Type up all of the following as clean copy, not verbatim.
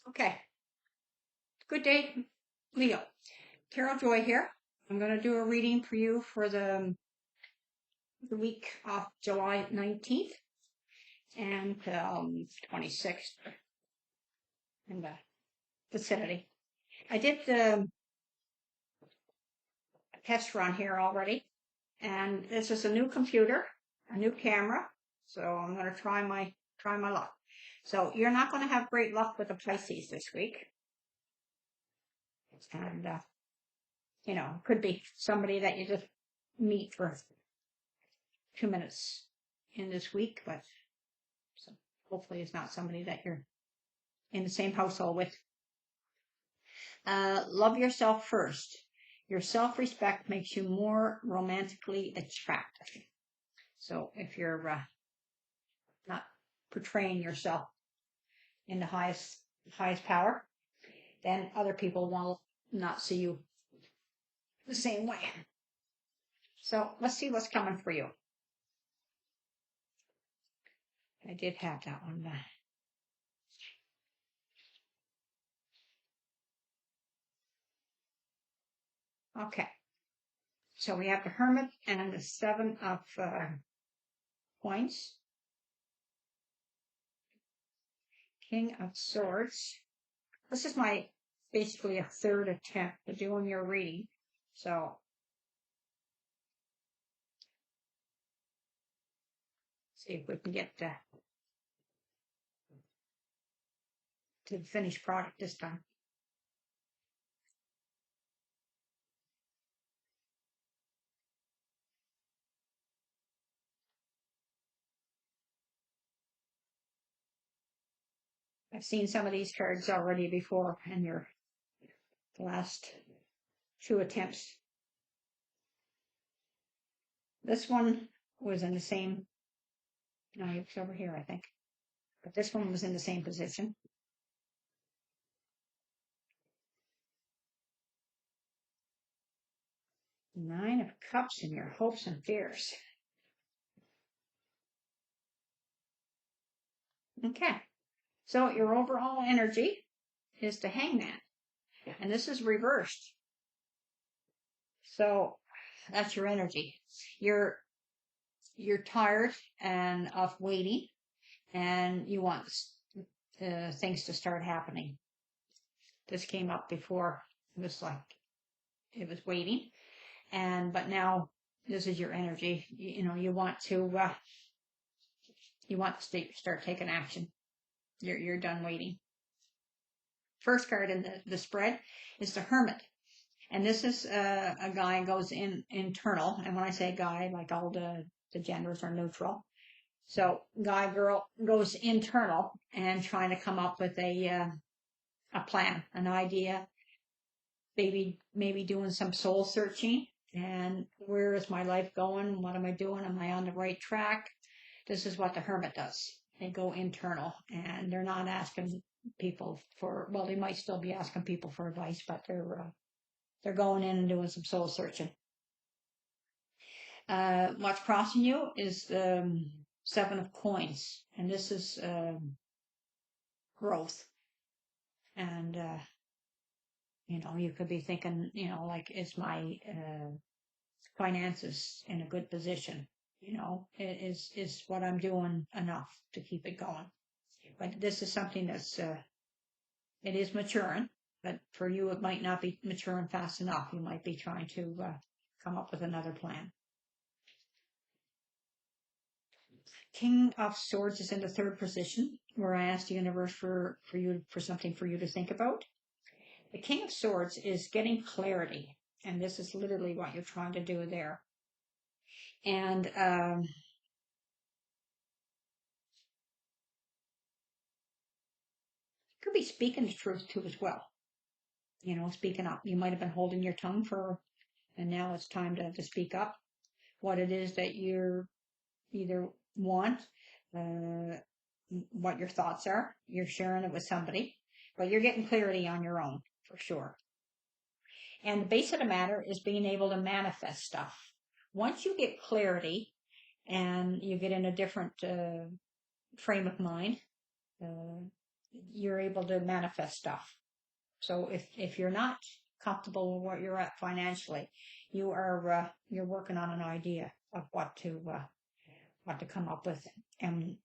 Okay, good day, Leo. Carol Joy here. I'm going to do a reading for you for the week of July 19th and 26th in the vicinity. I did the test run here already, and this is a new computer, a new camera, so I'm going to try my luck. So you're not going to have great luck with the Pisces this week, and could be somebody that you just meet for 2 minutes in this week, but so hopefully it's not somebody that you're in the same household with. Love yourself first. Your self-respect makes you more romantically attractive. So if you're not portraying yourself in the highest power, then other people will not see you the same way. So let's see what's coming for you. I did have that one. Okay. So we have the Hermit and the Seven of Coins. King of Swords. This is basically a third attempt at doing your reading. So see if we can get to the finished product this time. I've seen some of these cards already before in your last 2 attempts. This one was in the same, no, it's over here, I think. But this one was in the same position. Nine of Cups and your hopes and fears. Okay. So your overall energy is the Hangman. And this is reversed. So that's your energy. You're tired and of waiting, and you want things to start happening. This came up before. It was like it was waiting, but now this is your energy. You want to start taking action. You're done waiting. First card in the spread is the Hermit. And this is a guy goes internal. And when I say guy, like all the genders are neutral. So guy, girl goes internal and trying to come up with a plan, an idea, maybe doing some soul searching. And where is my life going? What am I doing? Am I on the right track? This is what the Hermit does. They go internal, and they're not asking people well, they might still be asking people for advice, but they're going in and doing some soul searching. What's crossing you is the Seven of Coins, and this is growth. And you could be thinking, like, is my finances in a good position? Is what I'm doing enough to keep it going? But this is something that's it is maturing, but for you it might not be maturing fast enough. You might be trying to come up with another plan. King of Swords is in the third position, where I asked the universe for something for you to think about. The King of Swords is getting clarity, and this is literally what you're trying to do there. And could be speaking the truth too as well. Speaking up. You might have been holding your tongue and now it's time to speak up. What it is that you're either want, what your thoughts are. You're sharing it with somebody, but you're getting clarity on your own for sure. And the base of the matter is being able to manifest stuff. Once you get clarity and you get in a different frame of mind, you're able to manifest stuff. So if you're not comfortable with where you're at financially, you're working on an idea of what to come up with. And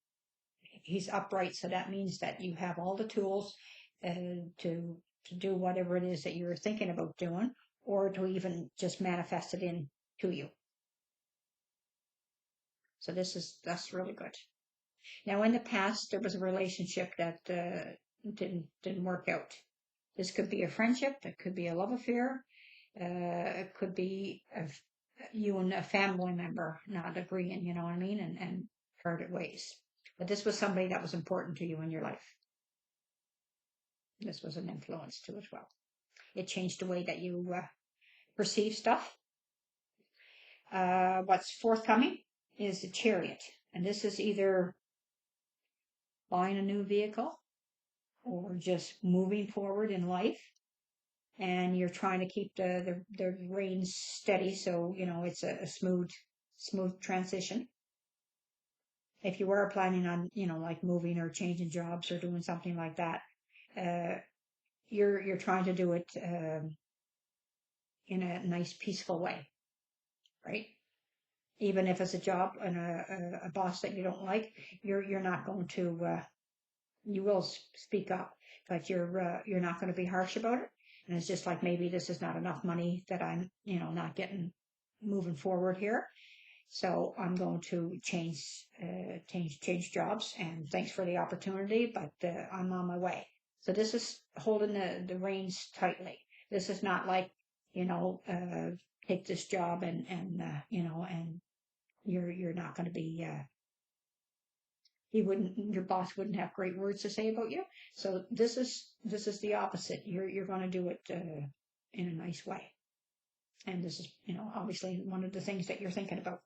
he's upright, so that means that you have all the tools to do whatever it is that you're thinking about doing, or to even just manifest it into you. So that's really good. Now, in the past, there was a relationship that didn't work out. This could be a friendship, it could be a love affair, it could be you and a family member not agreeing, you know what I mean, and parted ways. But this was somebody that was important to you in your life. This was an influence too as well. It changed the way that you perceive stuff. What's forthcoming is the Chariot. And this is either buying a new vehicle or just moving forward in life. And you're trying to keep the reins steady, so you know it's a smooth transition. If you were planning on, you know, like moving or changing jobs or doing something like that, you're trying to do it in a nice, peaceful way, right? Even if it's a job and a boss that you don't like, you're not going to you will speak up, but you're not going to be harsh about it. And it's just like, maybe this is not enough money that I'm, you know, not getting moving forward here. So I'm going to change jobs, and thanks for the opportunity, but I'm on my way. So this is holding the reins tightly. This is not like, you know, take this job and you know, and you're not going to be, your boss wouldn't have great words to say about you. So this is the opposite. You're going to do it in a nice way. And this is, you know, obviously one of the things that you're thinking about.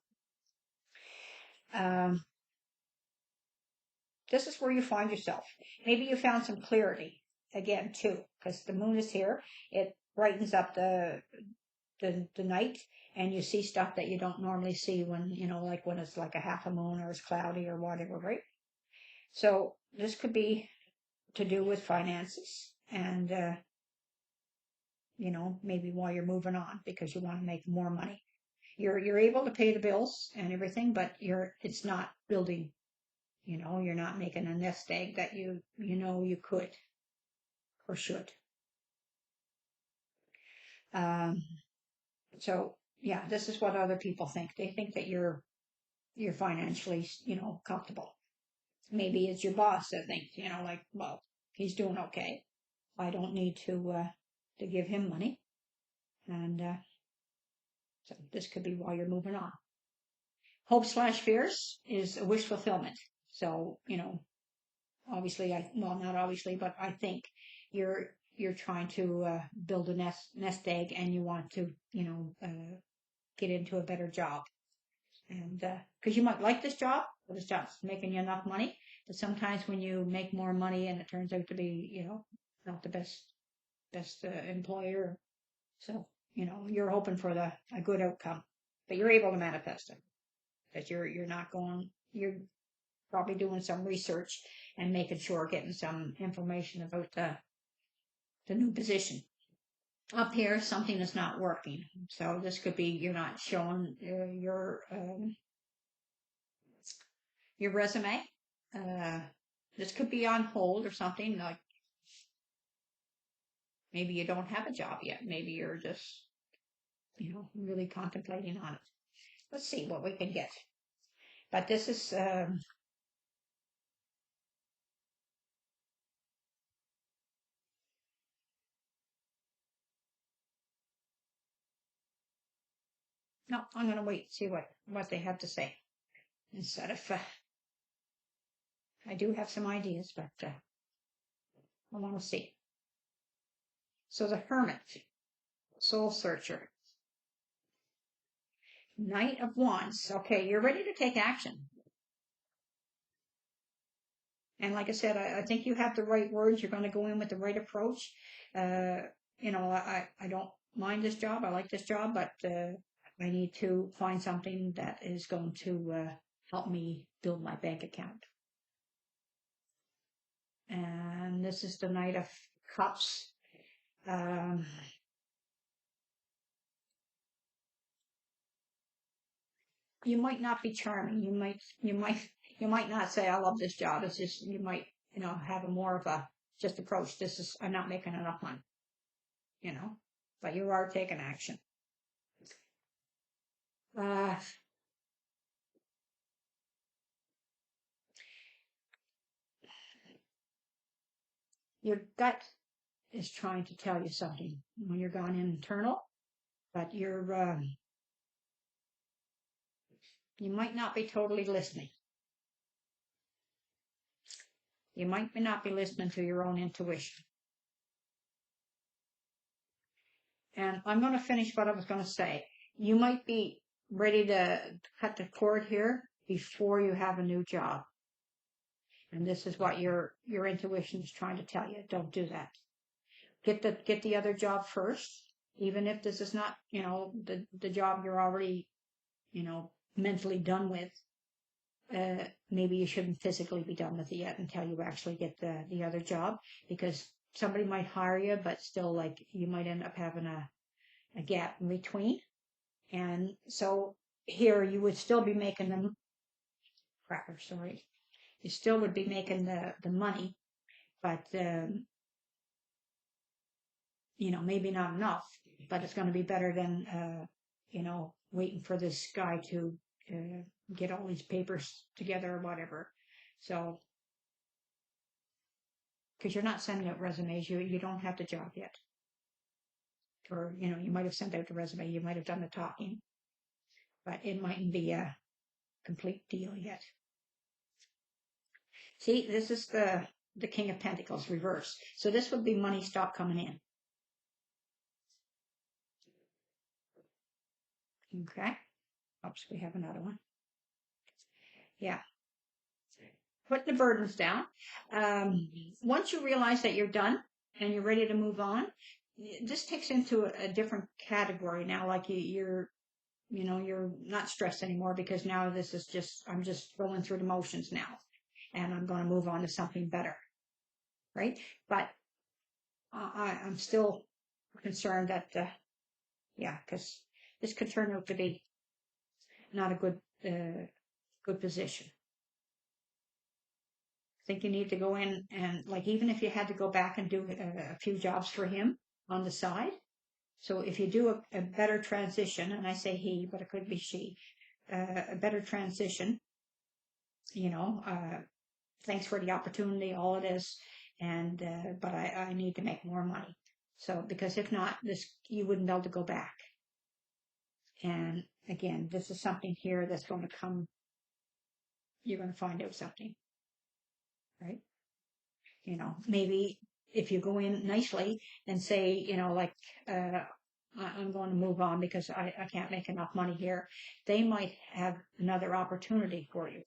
This is where you find yourself. Maybe you found some clarity again too, because the moon is here. It brightens up the night, and you see stuff that you don't normally see when, you know, like when it's like a half a moon or it's cloudy or whatever, right? So this could be to do with finances, and you know, maybe while you're moving on because you want to make more money. You're able to pay the bills and everything, but it's not building, you know, you're not making a nest egg that you know you could or should. So yeah, this is what other people think. They think that you're financially, you know, comfortable. Maybe it's your boss that thinks, you know, like, well, he's doing okay. I don't need to give him money. And so this could be while you're moving on. Hope/fears is a wish fulfillment. So, you know, obviously, not obviously, but I think you're trying to build a nest egg, and you want to, you know, get into a better job. And because you might like this job, but this job's making you enough money. But sometimes when you make more money and it turns out to be, you know, not the best employer, so you know you're hoping for a good outcome, but you're able to manifest it. That you're not going. You're probably doing some research and making sure, getting some information about the new position. Up here, something is not working. So this could be you're not showing your resume. This could be on hold or something, like maybe you don't have a job yet. Maybe you're just, you know, really contemplating on it. Let's see what we can get. But this is, no, I'm going to wait and see what they have to say. Instead of, I do have some ideas, but I want to see. So the Hermit, Soul Searcher. Knight of Wands. Okay, you're ready to take action. And like I said, I think you have the right words. You're going to go in with the right approach. You know, I don't mind this job. I like this job, but I need to find something that is going to help me build my bank account. And this is the Knight of Cups. You might not be charming. You might not say, I love this job. It's just, you might, have a more of a just approach. I'm not making enough money, but you are taking action. Your gut is trying to tell you something when you're gone internal, but you might not be totally listening. You might not be listening to your own intuition. And I'm going to finish what I was going to say. You might be ready to cut the cord here before you have a new job. And this is what your intuition is trying to tell you. Don't do that. Get the other job first, even if this is not, the job you're already, mentally done with. Maybe you shouldn't physically be done with it yet until you actually get the other job, because somebody might hire you, but still, like, you might end up having a gap in between. And so here you would still be making them crackers, sorry. You still would be making the money, but maybe not enough, but it's going to be better than waiting for this guy to get all these papers together or whatever. So, because you're not sending out resumes, you don't have the job yet. Or, you might have sent out the resume, you might have done the talking, but it mightn't be a complete deal yet. See, this is the King of Pentacles reverse. So this would be money stop coming in. Okay. Oops, we have another one. Yeah. Putting the burdens down. Once you realize that you're done and you're ready to move on, this takes into a different category now. Like you're not stressed anymore, because now this is I'm just going through the motions now, and I'm going to move on to something better. Right. But I'm still concerned that, because this could turn out to be not a good position. I think you need to go in and, like, even if you had to go back and do a few jobs for him on the side. So if you do a better transition, and I say he, but it could be she, a better transition, thanks for the opportunity, all it is, and but I need to make more money. So, because if not, you wouldn't be able to go back. And again, this is something here that's going to come. You're going to find out something, right? Maybe if you go in nicely and say, I'm going to move on because I can't make enough money here, they might have another opportunity for you.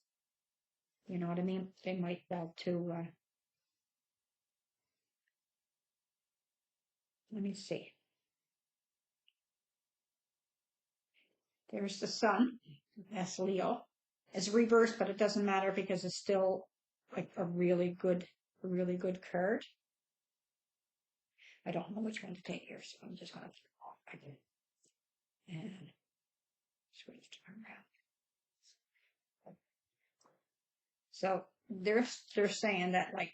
You know what I mean? They might let me see. There's the Sun. That's Leo. It's reversed, but it doesn't matter because it's still like a really good card. I don't know which one to take here, so I'm just going to and switch to around. So they're saying that, like,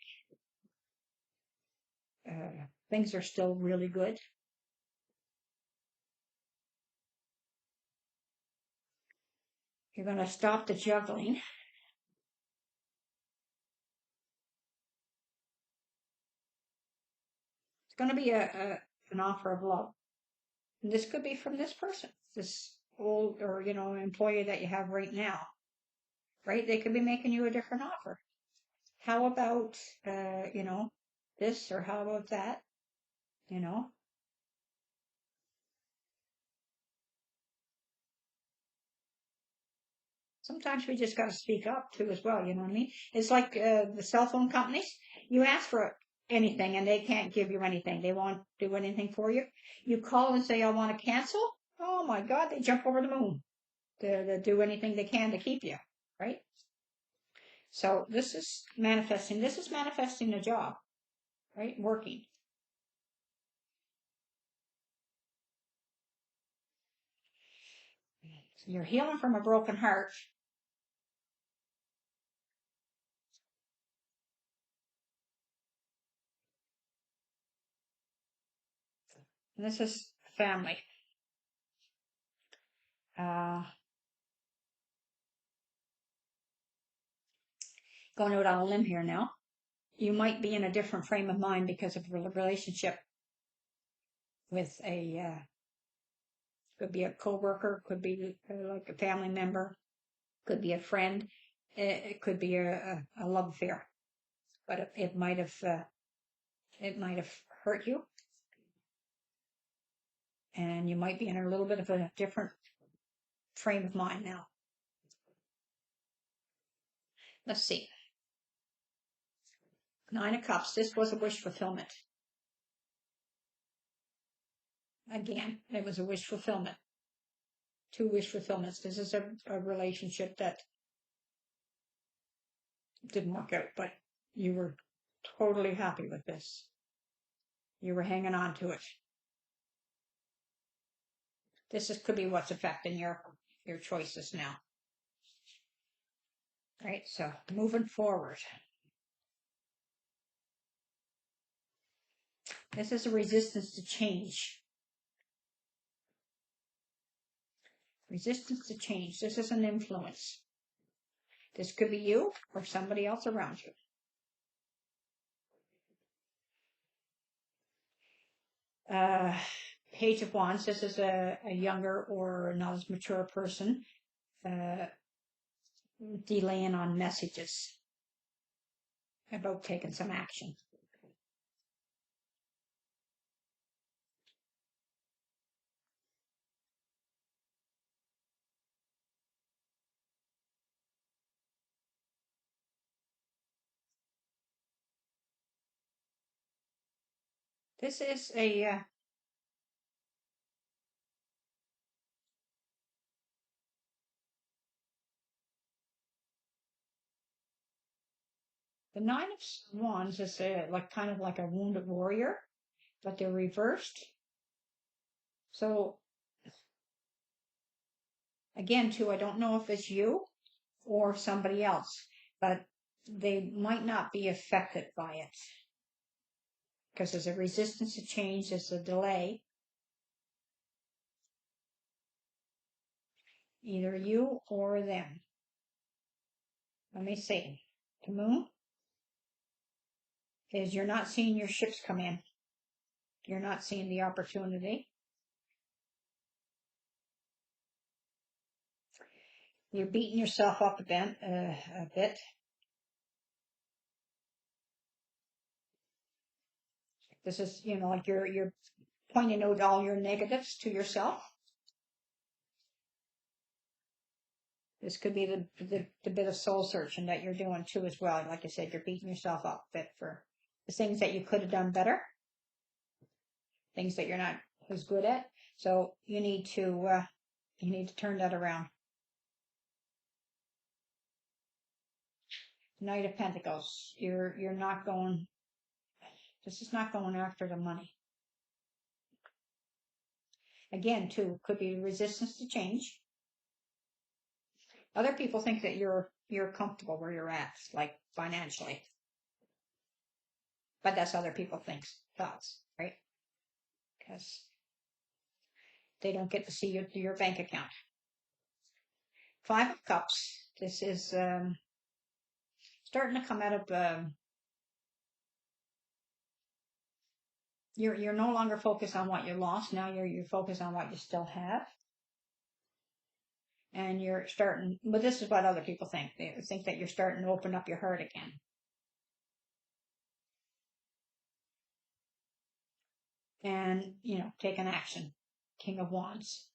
things are still really good. You're going to stop the juggling. It's going to be an offer of love. And this could be from this person, this old or employee that you have right now. Right? They could be making you a different offer. How about this, or how about that? Sometimes we just got to speak up too as well, you know what I mean? It's like the cell phone companies. You ask for anything and they can't give you anything. They won't do anything for you. You call and say, I want to cancel. Oh my God, they jump over the moon to do anything they can to keep you, right? So this is manifesting. This is manifesting a job, right? Working. So you're healing from a broken heart. And this is family. Going out on a limb here now. You might be in a different frame of mind because of a relationship with could be a coworker, could be like a family member, could be a friend, it could be a love affair, but it might have hurt you, and you might be in a little bit of a different frame of mind now. Let's see. 9 of Cups. This was a wish fulfillment. Again, it was a wish fulfillment. 2 wish fulfillments. This is a relationship that didn't work out, but you were totally happy with this. You were hanging on to it. Could be what's affecting your choices now. Right, so moving forward. This is a resistance to change. Resistance to change. This is an influence. This could be you or somebody else around you. Page of Wands. This is a younger or not as mature person delaying on messages about taking some action. This is a the 9 of Wands is kind of like a wounded warrior, but they're reversed. So again, too, I don't know if it's you or somebody else, but they might not be affected by it because there's a resistance to change, there's a delay. Either you or them. Let me see. The Moon is you're not seeing your ships come in. You're not seeing the opportunity. You're beating yourself up a bit. This is, like you're pointing out all your negatives to yourself. This could be the bit of soul searching that you're doing too as well. Like I said, you're beating yourself up a bit for the things that you could have done better, things that you're not as good at. So you need to turn that around. Knight of Pentacles. You're not going. This is not going after the money. Again, too, could be resistance to change. Other people think that you're comfortable where you're at, like financially. But that's other people thoughts, right? Because they don't get to see your bank account. 5 of Cups. This is starting to come out of you're no longer focused on what you lost. Now you're focused on what you still have. And you're starting, but this is what other people think. They think that you're starting to open up your heart again. And, taking action. King of Wands.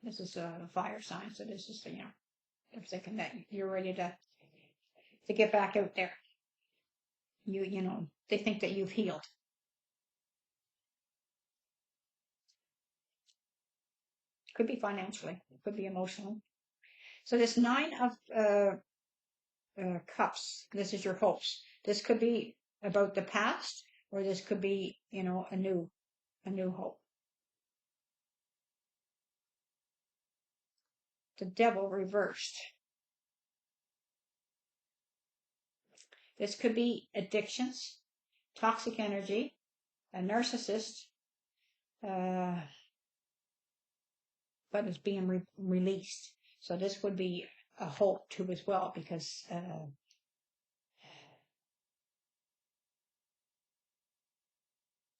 This is a fire sign, so this is, they're thinking that you're ready to get back out there. They think that you've healed. Could be financially, could be emotionally. So this 9 of Cups. This is your hopes. This could be about the past, or this could be, you know, a new hope. The Devil reversed. This could be addictions, toxic energy, a narcissist, but it's being released. So this would be a hope too as well, because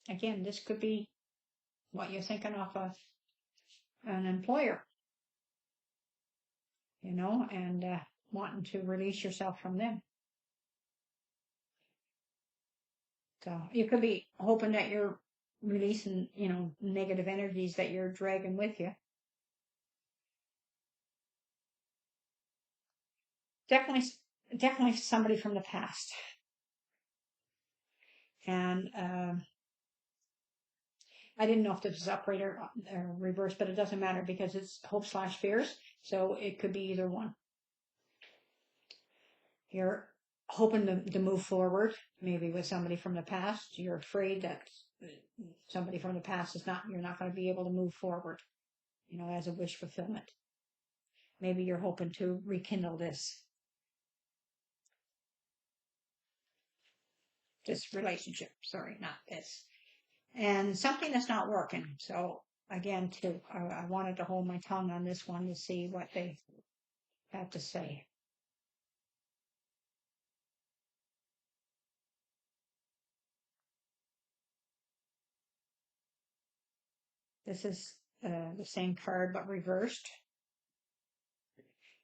again, this could be what you're thinking of an employer, you know, and wanting to release yourself from them. So you could be hoping that you're releasing, you know, negative energies that you're dragging with you. Definitely somebody from the past. And I didn't know if this was upright or reverse, but it doesn't matter because it's hope/fears. So it could be either one. You're hoping to move forward, maybe with somebody from the past. You're afraid that somebody from the past you're not going to be able to move forward, you know, as a wish fulfillment. Maybe you're hoping to rekindle this relationship. Sorry, not this. And something that's not working. So again, too, I wanted to hold my tongue on this one to see what they have to say. This is the same card, but reversed.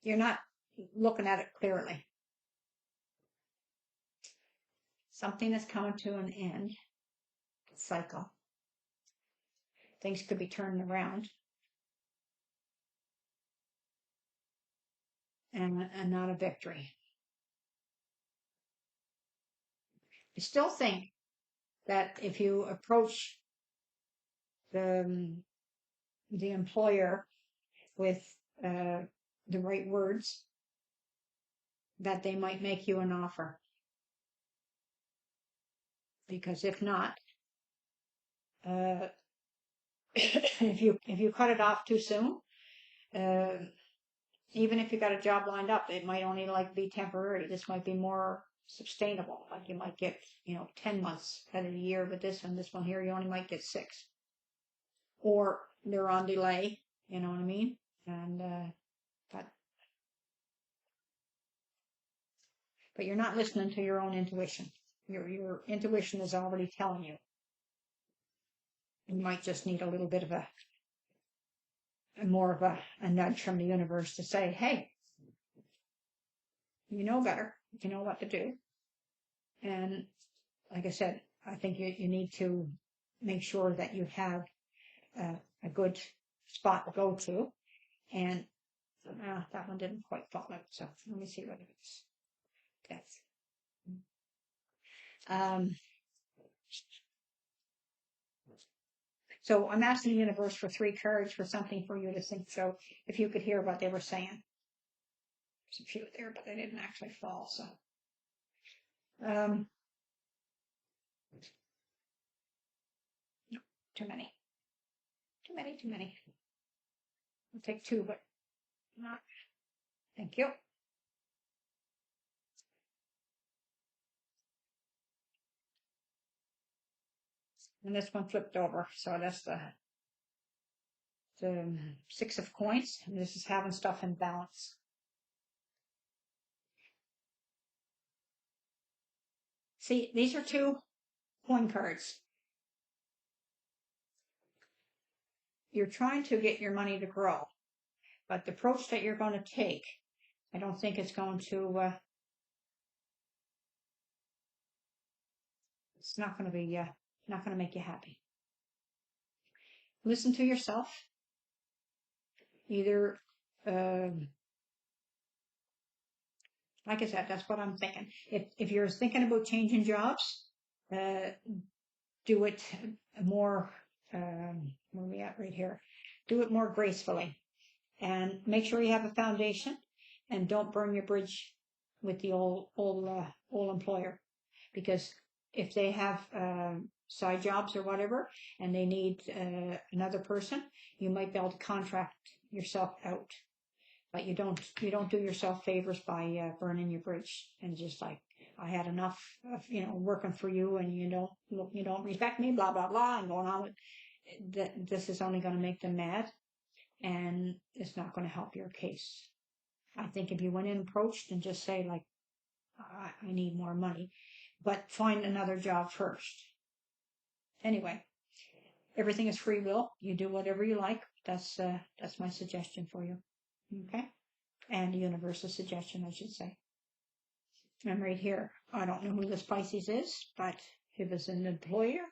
You're not looking at it clearly. Something is coming to an end. Cycle. Things could be turned around. And not a victory. I still think that if you approach the employer with the right words, that they might make you an offer. Because if not, if you cut it off too soon, even if you got a job lined up, it might only be temporary. This might be more sustainable. Like you might get, 10 months out of the year, but this one here, you only might get 6. Or they're on delay, you know what I mean? And, but you're not listening to your own intuition. Your intuition is already telling you. You might just need a little bit of more of a nudge from the universe to say, hey, you know better. You know what to do. And like I said, I think you need to make sure that you have a good spot to go to. And that one didn't quite fall out. So let me see what it is. That's so I'm asking the universe for 3 cards for something for you to think. So if you could hear what they were saying. There's a few there, but they didn't actually fall. So no, too many. I'll take 2, but not. Thank you. And this one flipped over, so that's the 6 of coins. And this is having stuff in balance. See, these are 2 coin cards. You're trying to get your money to grow, but the approach that you're going to take, I don't think it's going to. It's not going to be. Not going to make you happy. Listen to yourself. Either, like I said, that's what I'm thinking. If you're thinking about changing jobs, do it more. Where are we at right here? Do it more gracefully, and make sure you have a foundation, and don't burn your bridge with the old employer, because if they have side jobs or whatever, and they need another person, you might be able to contract yourself out. But you don't do yourself favors by burning your bridge and just like, I had enough of working for you, and you don't respect me, blah blah blah, and going on with that. This is only going to make them mad, and it's not going to help your case. I think if you went in approached and just say like, I need more money, but find another job first. Anyway, everything is free will. You do whatever you like. That's my suggestion for you. Okay? And a universal suggestion, I should say. And right here, I don't know who this Pisces is, but if it's an employer,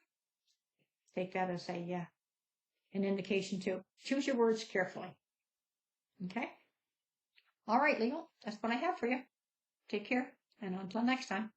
take that as an indication too. Choose your words carefully. Okay? All right, Leo, that's what I have for you. Take care, and until next time.